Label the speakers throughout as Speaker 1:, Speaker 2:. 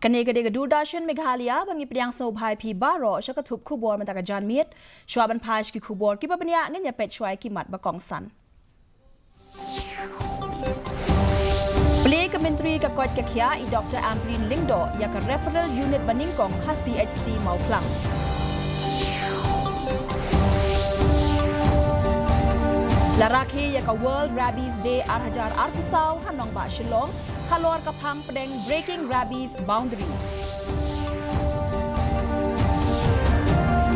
Speaker 1: Kanegade Dudashan Meghalaya bangi pediang sobhai pi baro syaka thup khubor mentaka janmiet shwaban phash ki khubor ki babania nganya pet shwai ki mat bakong san. Play Menteri ka kot ka khia I Dr. Amprin Lingdo ya ka referral unit baningkong KHASI Mauplang. Laraki ya ka World Rabies Day arhajar arpusaw hanong ba shilong halor kapang pedeng breaking rabies boundaries.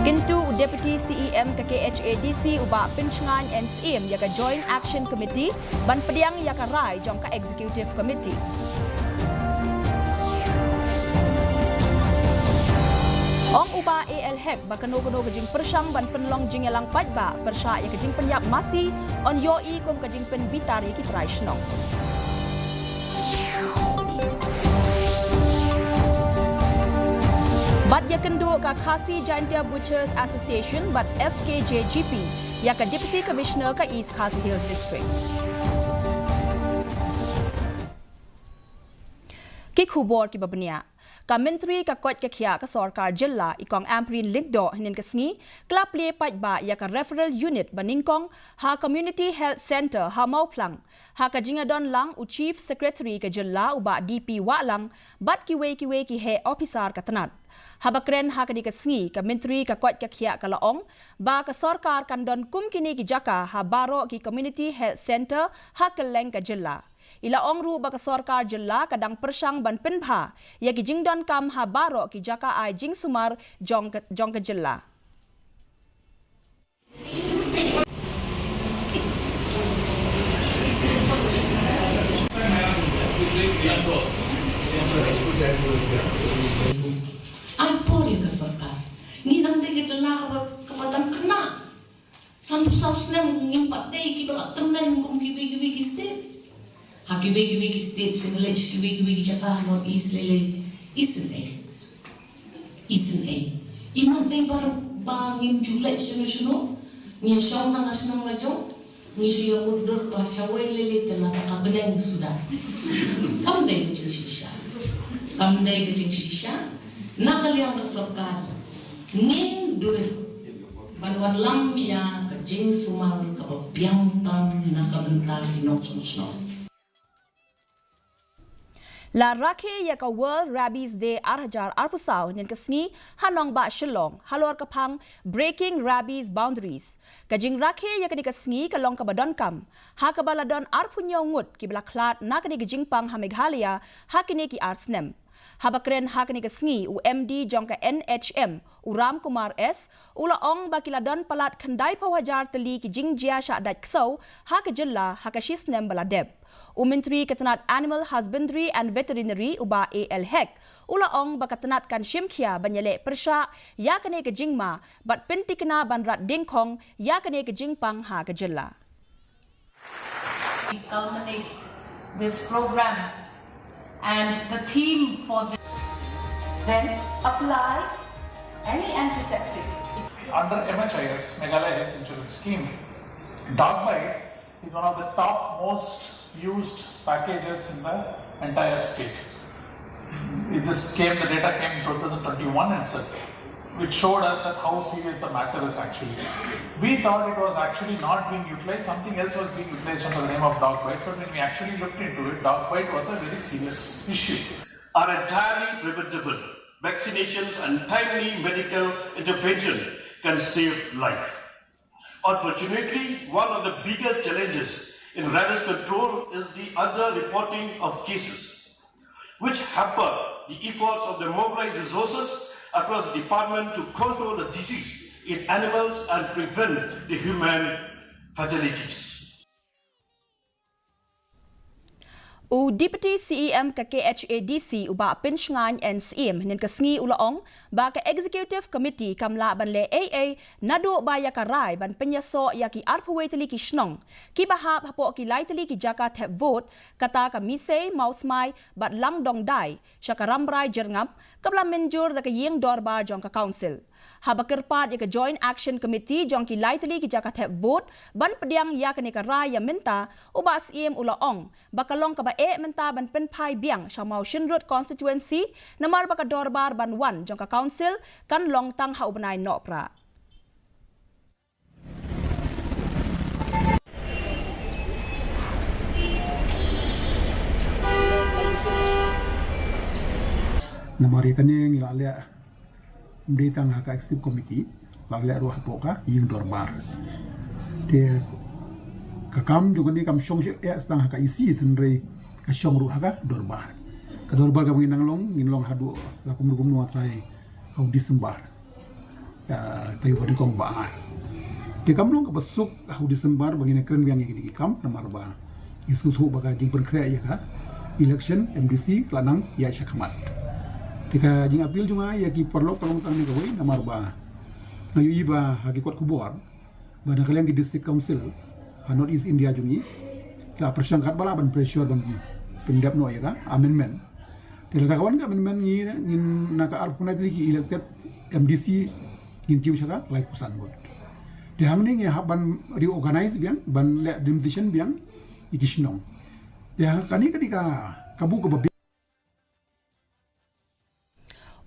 Speaker 1: Kintu Deputy CEM ke KHADC uba pinchngan NCM ya ka Joint Action Committee ban pediang ya ka rai jong ka Executive Committee. Ong uba AL-hek bakano-kano kajing persyang ban penlong jing yalang padba persya ya kajing penyap masi on yoi kom kajing pen bitar ya kitrai shnong. Bat ya kendo ka KHASI Jaintia Butchers Association bat FKJGP ya ka Deputy Commissioner ka East KHASI Hills District. Ki khubor ki babania ka menteri ka kot ka khia ka sarkar jilla ikong Amprin Lingdo hinin ka sngi klap le patba ya ka referral unit baningkong ha community health center ha Mauplang ha ka jingadon lang u chief secretary ka jilla uba DP wa lang bat ki he officer ka tanat habakren ha ka di ka sngi ka menteri ka kot ka khia ka laong ba ka sarkar kandon kum kini ki jaka ha baro ki community health center ha keleng ka jilla ila ongru baka sarkar jilla kadang persyang ban penbha ya ki jingdon kam ha baro ki jaka ai jing sumar jong ke jilla.
Speaker 2: Ai pori ke sarkar ni nang te ke jilla ka padam kena sampu sausnem ngimpat dei ki bala temen kum ki states Hakibi states village kibi Jakarta not East Lele isn't iman tay bar bangim julai sunu ni syong tang asnong ngajong ni suya mundur pas syawai lele telah tak beneng sudah kam day kajing shisha nakal yang bersarkar nin duril banwan lam ya kajing sumar kabiang tam nakabentar hinok sunu
Speaker 1: La rakhe ya ka World Rabies Day arhajar arpusaw nin kasngi hanong ba shilong halor kapang breaking rabies boundaries kajing rakhe ya ka di kasngi kalong ka badon kam ha ka baladon arpunyaw ngut ki blaklat na ka di gijing pang ha Meghalaya ha kini ki artsnem habakren ha kini kasngi UMD jong ka NHM Uram Kumar S ula ong bakiladon palat khandai pawajar teli ki jingjia sha dat ksaw ha ka jilla ha ka shisnem baladeb Menteri Ketenat Animal Husbandry and Veterinary uba AL-hek ula ong bakatenat kan shimkhia banyale persya ya kane ke jingma bat pinti kena banrat dingkong ya kane ke jingpang ha ke jilla.
Speaker 3: We culminate this program and the theme for this then apply any antiseptic.
Speaker 4: Under MHIS, Meghalaya Health Insurance Scheme, dog bite is one of the top most used packages in the entire state. The data came in 2021 itself, which showed us that how serious the matter is actually. We thought it was actually not being utilized, something else was being utilized under the name of dog bites, but when we actually looked into it, dog bite was a very serious issue.
Speaker 5: Are entirely preventable. Vaccinations and timely medical intervention can save life. Unfortunately, one of the biggest challenges in rabies control is the under-reporting of cases, which hamper the efforts of the mobilized resources across the department to control the disease in animals and prevent the human fatalities.
Speaker 1: Deputy CEM ka KHADC uba pinchngan NCM nin kasngi ulaong ba ka Executive Committee kamla banle AA nado ba ya karai ban penyaso ya ki arpuwe tali ki shnong ki bahap hapo ki lai tali ki jaka thep vote kata ka mise mausmai bat lang dong dai syakaramrai jerngap kabla menjur da ka yeng dorbar jong ka council Habakirpat ya ke Joint Action Committee jong ki laitali ki jakat vote ban pediang ya ke negara ya minta ubas iem ulaong bakalong ka ba menta ban penpai biang shamau shinrut constituency namar baka dorbar ban wan jong ka council kan long tang hau benai nopra.
Speaker 6: Namari kane ngilale mditang haka executive committee lagle ruah poka ying dorbar de kakam juga ni kam shong stang haka isi tenre ka shong ruah haka dorbar ka dorbar ka nginlong hadu la kum no atrai au disembar ya tayu badin kong baar de kam long ka besuk au disembar bangine kren biang iki kam namar ba isu thu baga jing perkrea ya ka election MDC lanang ya syakmat Tika jing apil juga ya ki perlu pelongtang ni kawai namar ba ngayu iba haki kuat kubor bana kalian ki district council North East India jungi la persangkat bala ban pressure ban pendap no ya ka amendment tela kawan ka amendment ni ngin naka arpuna ki elected MDC ngin kiu saka like pusan bot de hamning ya ban reorganize biang ban le decision biang ikisnong ya kani ketika kabu ke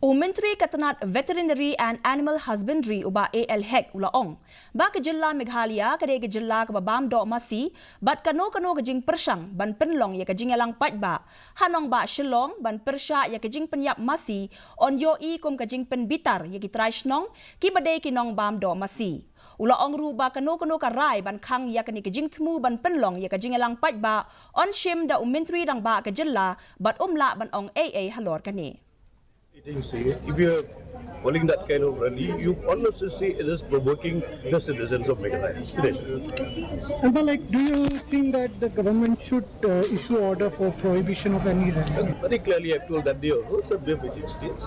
Speaker 1: Menteri Ketenat Veterinary and Animal Husbandry uba AL Hek ulaong ba ke jilla Meghalaya kade ke jilla ke babam do masi bat kano ke jing persang ban penlong ya ke jing yalang pat ba hanong ba shilong ban persha ya ke jing penyap masi on yo I kum ke jing pen bitar ya ki traishnong ki badai ki nong bam do masi ulaong ru ba kano ka rai ban khang ya ke ni ke jing tmu ban penlong ya ke jing yalang pat ba on shim da menteri dang ba ke jilla bat la ban ong AA halor kani.
Speaker 7: If you're calling that kind of rally, you unnecessarily is provoking the citizens of Meghalaya.
Speaker 8: But do you think that the government should issue order for prohibition of any rally?
Speaker 7: Very clearly, I've told that they are also benefiting states,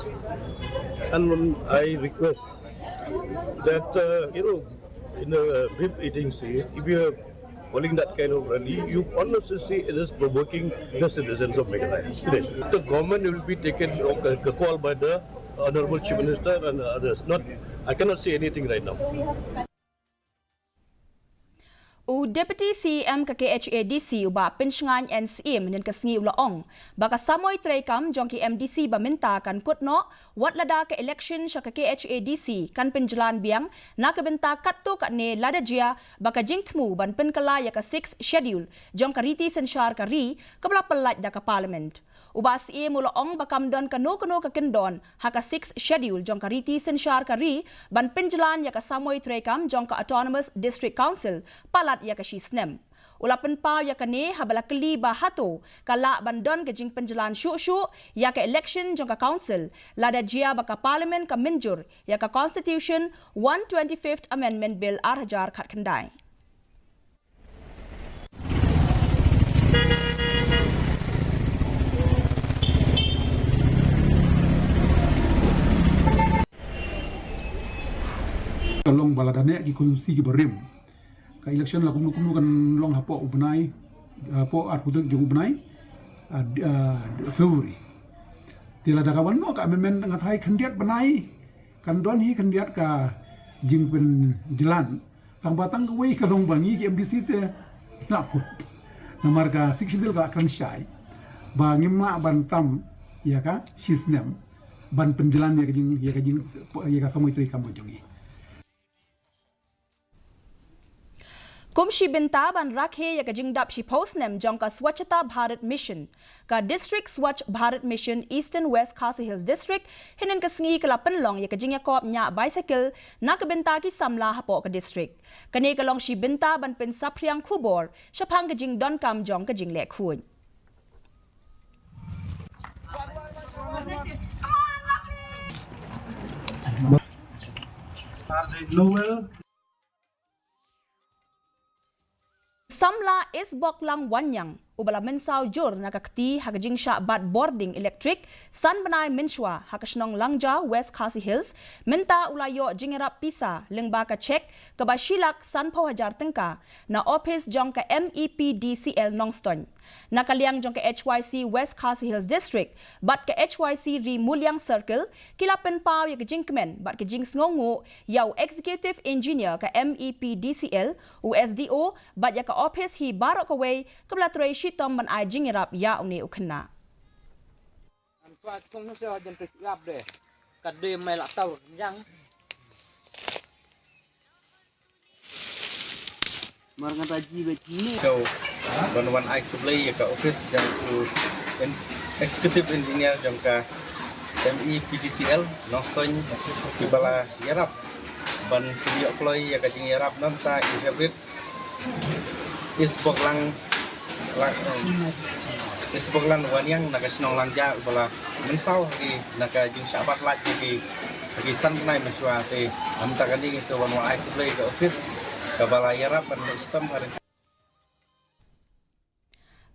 Speaker 7: and I request that in a beef eating state, if you're calling that kind of rally, you unnecessarily is provoking the citizens of Meghalaya. The government will be taken a call by the Honorable Chief Minister and others. I cannot say anything right now.
Speaker 1: Deputy CM ke KHADC uba pensngan NCM nen kesngi ulaong baka samoy trekam jong ki MDC baminta kan kutno wat lada ke election sya ke KHADC kan penjalan biang na kebenta katto ka ne lada jia baka jingtmu ban penkala ya ka 6 schedule jong ka riti sensyar ka ri kabla pelat da ka parliament uba CM ulaong bakam don kano ka kendon haka 6 schedule jong ka riti sensyar ka ri ban penjalan ya ka samoy trekam jong ka autonomous district council palat ya ka shisnem ulapan pa ya ka ne habala keli bahato kala bandon ke jing penjalan syu ya ka election jong ka council lada jia baka parliament ka minjur ya ka constitution 125th amendment bill arhajar khat khandai
Speaker 6: long baladane ki konstitusi ki berim ka election la kumnu kan long hapo ubnai hapo arputuk jung ubnai February tila da kawan no ka amendment ngathai khandiat banai kan don hi khandiat ka jing pen jalan tang batang wei ka long bangi ki MDC te nakut namar ka 6 ka kan syai ba ngimma bantam ya ka shisnem ban penjalan ya ka samoi tri kam jongi
Speaker 1: Kumshi binta ban rakhe ya ka jingdap shi postnem jong ka Swachhata Bharat Mission ka District Swachh Bharat Mission Eastern West KHASI Hills District hinin ka sngi ka penlong ya ka jingya kop nya bicycle na ka binta ki samla hapo ka district kane ka long shi binta ban pen sapriang khubor shapang ka jing don kam jong ka jing le khun Samla is boklang wanyang ubala mensau jur nakakti hakajing sha bat boarding electric san banai minshwa hakashnong langja West KHASI Hills minta ulayo jingerap pisa lengba ka check kabashilak san phawajar tengka na office jong ka MEPDCL Nongston nakaliang jong ka HYC West KHASI Hills District bat ka HYC Ri Mulyang Circle kilapen paw ya kajing kemen bat kajing sngongu yaw executive engineer ka MEPDCL USDO bat ya ka office hi barok away kablatray shitom ban ay jingirap ya uni ukna
Speaker 9: So, one I could play ke office jam tu executive engineer jam ka MEPDCL Nongston kibala yarap ban video employee ya kajing yarap nanta hybrid is boklang wanyang nagasnong langja bala mensau di nakajing sabat lat di san nai meswa te amta kani so one I could play ke office kabala yarap ban sistem hari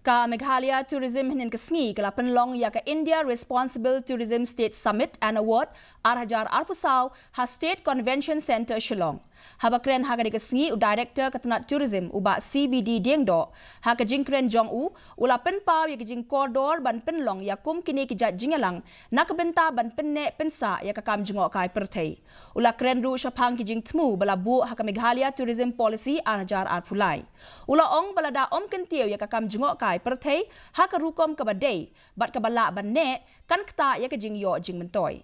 Speaker 1: Ka Meghalaya Tourism hinin kasngi kalapan long ya ka India Responsible Tourism State Summit and Award Arhajar Arpusaw ha State Convention Center Shillong. Habakren ha ka kasngi u Director Katanat Tourism uba CBD Diengdo ha ka jingkren jong u ulapan paw ya ka jing koridor ban penlong ya kum kini kijat jingalang nakabenta ban penne pensa ya ka kam jingok kai perthai. Ulakren ru syapang ki jing tmu balabu ha ka Meghalaya Tourism Policy Arhajar Arpulai. Ula ong balada om kentiau ya ka kam jingok kai perthai ha ka rukom ka badai bat ka bala ban ne kan kta ya ka jing yo jing mentoy.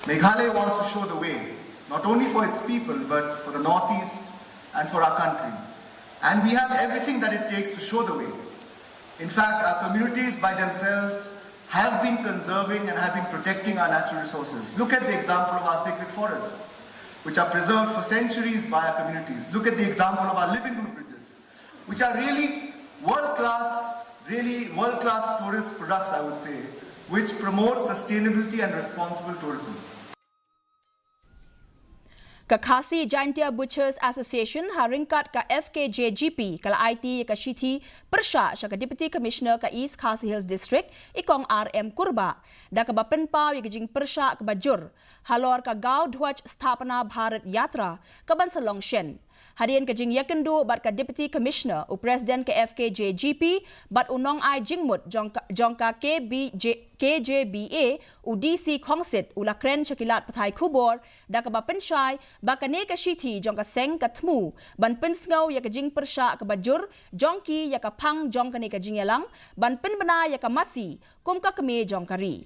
Speaker 10: Meghalaya wants to show the way, not only for its people, but for the Northeast and for our country. And we have everything that it takes to show the way. In fact, our communities by themselves have been conserving and have been protecting our natural resources. Look at the example of our sacred forests, which are preserved for centuries by our communities. Look at the example of our living root bridges, which are really world-class tourist products, I would say, which promote sustainability and responsible tourism.
Speaker 1: Ka KHASI Jaintia Butchers Association haringkat ka FKJGP kala IT ka Shithi Persha sya ka Deputy Commissioner ka East KHASI Hills District ikong RM Kurba da ka bapen paw ya jing Persha ka Bajur halor ka Gaw Dhwaj Sthapana Bharat Yatra ka Bansalong Shen. Hadian ka jing yakendo bat ka Deputy Commissioner u President ka FKJGP bat unong ai jingmut jong ka KJBA u DC Khongsit ula kren shakilat pathai khubor da ka bapen shai ba ka ne ka Shithi jong ka seng ka thmu ban pensngau ya ka jing Persha ka Bajur jong ki ya ka phang jong ka ne ka jing yalang ban pen bana ya ka masi kum ka keme jong ka ri.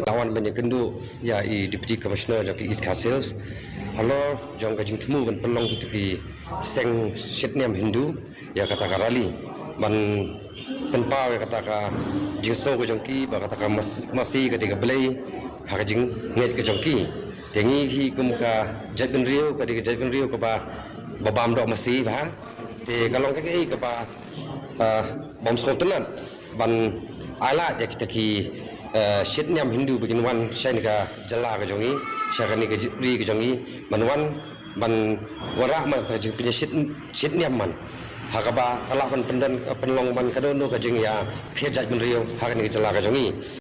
Speaker 11: Awan banyak kendu ya Deputy Commissioner jaki East KHASI Hills. Halo jong ka jingtemu ban pelong itu ki seng Sydneyam Hindu ya kata ka rally ban penpau ya kata ka jingsno ko jongki ba kata ka masih ketika belai ha ka jing nget ka jongki. Tengi hi kum ka jatben rio ka di jatben rio ka ba babam dok masih ba te kalong ka ka ba bom Scotland ban ala ya kita ki Sydneyam Hindu begin wan syain ka jala ka jongi syakani ka ri ka jongi manwan ban warah man ta jing punya Sydneyam man hakaba ala ban pendan penlong ban kadono ka jing ya phejat ben rio hakani ka jala ka jongi.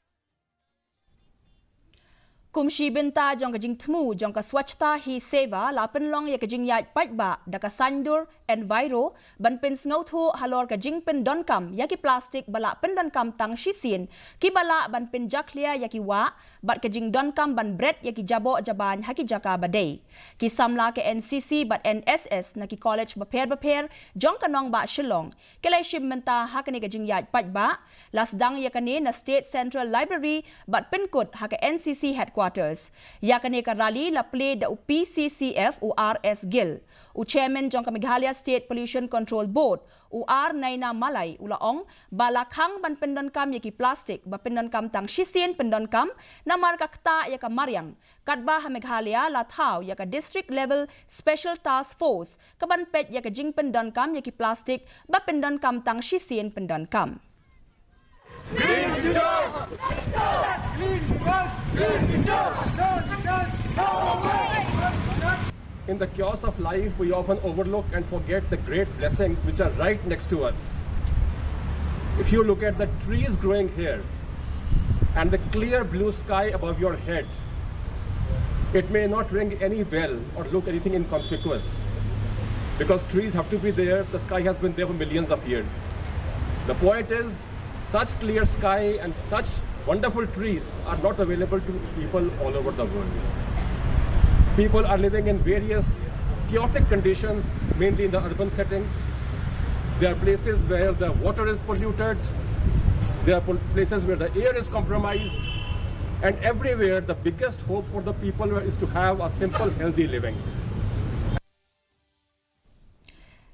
Speaker 1: Kumshi benta jong ka jing tmu jong ka swachta hi seva la penlong ya ka jing yat patba da ka sandur enviro ban pen sngautho halor ka jing pen donkam ya ki plastik bala pen donkam tang shisin ki bala ban pen jaklia ya ki wa bat ka jing donkam ban bread ya ki jabo jaban haki jaka badai ki samla ke NCC bat NSS na ki college baper jong ka nong ba shillong kelai shim menta hakani ka jing yat patba lasdang ya ka ne na State Central Library bat pen kut ha ka NCC headquarters headquarters. Yakane ka rally la play da PCCF URS Gil. U chairman jong ka Meghalaya State Pollution Control Board UR Naina Malay ulaong balakhang ban pendon kam yaki plastik ba pendon kam tang shisin pendon kam na marka kta yaka Mariang kadba ha Meghalaya la thau yaka district level special task force kaban pet yaka jing pendon kam yaki plastik ba pendon kam tang shisin pendon kam.
Speaker 12: In the chaos of life, we often overlook and forget the great blessings which are right next to us. If you look at the trees growing here and the clear blue sky above your head, it may not ring any bell or look anything inconspicuous. Because trees have to be there, the sky has been there for millions of years. The point is, such clear sky and such wonderful trees are not available to people all over the world. People are living in various chaotic conditions, mainly in the urban settings. There are places where the water is polluted. There are places where the air is compromised. And everywhere, the biggest hope for the people is to have a simple, healthy living.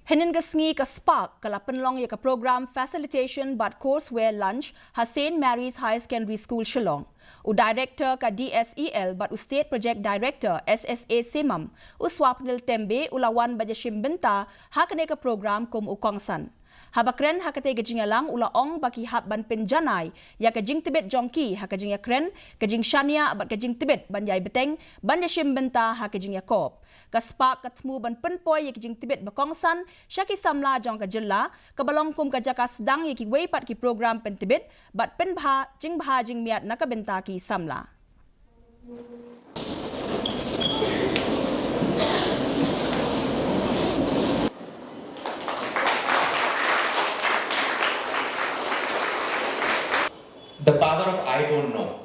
Speaker 1: Henin gasngi ka spark kala penlong ya ka program facilitation but courseware lunch ha St. Mary's High Secondary School Shillong. U director ka DSEL but u state project director SSA Semam u swapnil tembe ulawan bajashim benta ha kane ka program kum u kongsan. Habakren hakate gajing lang ulaong baki hab ban penjanai ya kajing tibet jongki ha kajing yakren kajing shania abat kajing tibet banjai beteng banjashim benta ha kajing yakop. Kaspak katmu ban penpoy yaki jing tibet bakongsan syaki samla jong ka jilla kabalong kum ka jaka sedang yaki weipat ki program pen tibet bat pen bha jing miat nakabenta ki samla.
Speaker 13: The power of I don't know,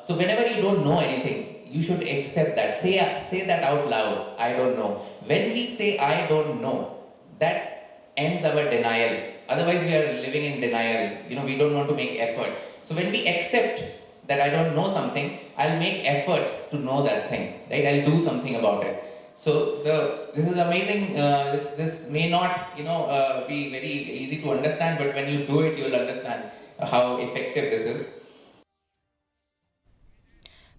Speaker 13: so whenever you don't know anything, you should accept that. Say that out loud. I don't know. When we say I don't know, that ends our denial. Otherwise, we are living in denial. We don't want to make effort. So when we accept that I don't know something, I'll make effort to know that thing. Right? I'll do something about it. So this is amazing. This may not, be very easy to understand, but when you do it, you'll understand how effective this is.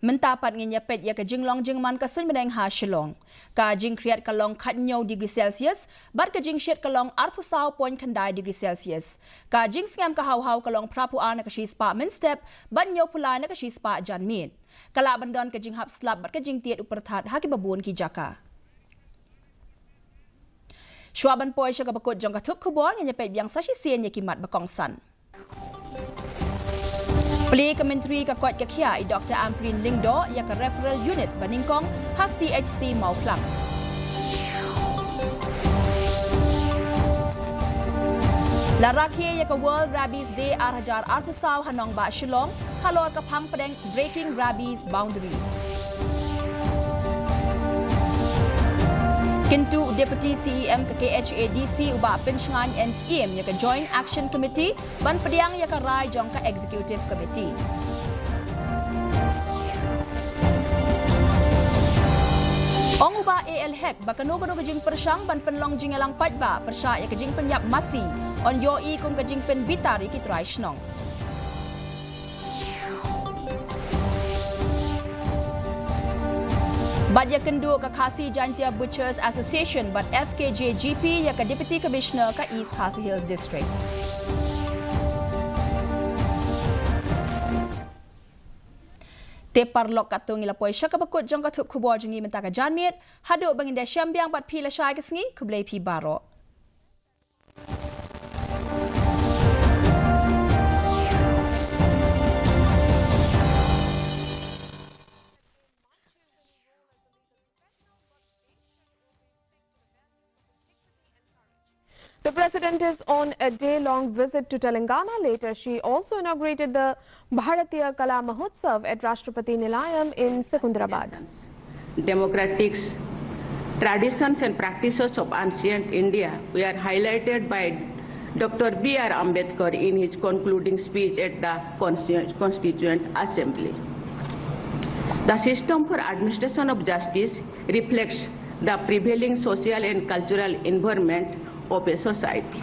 Speaker 1: Mentapat nginya pet ya ka jinglong jingman ka sun meneng ha Shillong. Ka jing kriat kalong khatnyo degree Celsius, bat ka jing shet kalong arpusau point khandai degree Celsius. Ka jing ngam ka hau kalong prapu na ka shi spa min step, bat nyo pulai na ka shi spa jan min. Kala bandon ka jing hap slap bat ka jing tiet uperthat ha ki babun ki jaka. Shwaban poy sya ka bakut jong ka thup khubor nginya pet yang sashi sien ya ki mat bakongsan. Peli Kementeri Kakot Kakia Dr. Amprin Lingdo ya ke referral unit Baningkong khas CHC Mau Klang. Larakye ya ke World Rabies Day Arhajar Arpusau Hanong Ba Shillong halor kapang pedeng breaking rabies boundaries. Kintu Deputy CEM ke KHADC uba pencengan NCM ya ke Joint Action Committee ban pediang ya ke Rai jong ke Executive Committee. Ong uba AL Hek bakano-kano ke jing persang ban penlong jing elang patba persya ya ke jing penyap masi on yoi kum ke jing pen bitari ki trai shnong. Bat ya kendu ke KHASI Jantia Butchers Association bat FKJGP ya ke Deputy Commissioner ke East KHASI Hills District. Te parlok katung ila poi syaka bakut jong ka thup khubor jingi mentaka janmiet haduk banginda syambiang bat pi la syai ke sngi kublai pi baro.
Speaker 14: The President is on a day-long visit to Telangana. Later, she also inaugurated the Bharatiya Kala Mahotsav at Rashtrapati Nilayam in Secunderabad.
Speaker 15: Democratic traditions and practices of ancient India were highlighted by Dr. B.R. Ambedkar in his concluding speech at the Constituent Assembly. The system for administration of justice reflects the prevailing social and cultural environment of a society.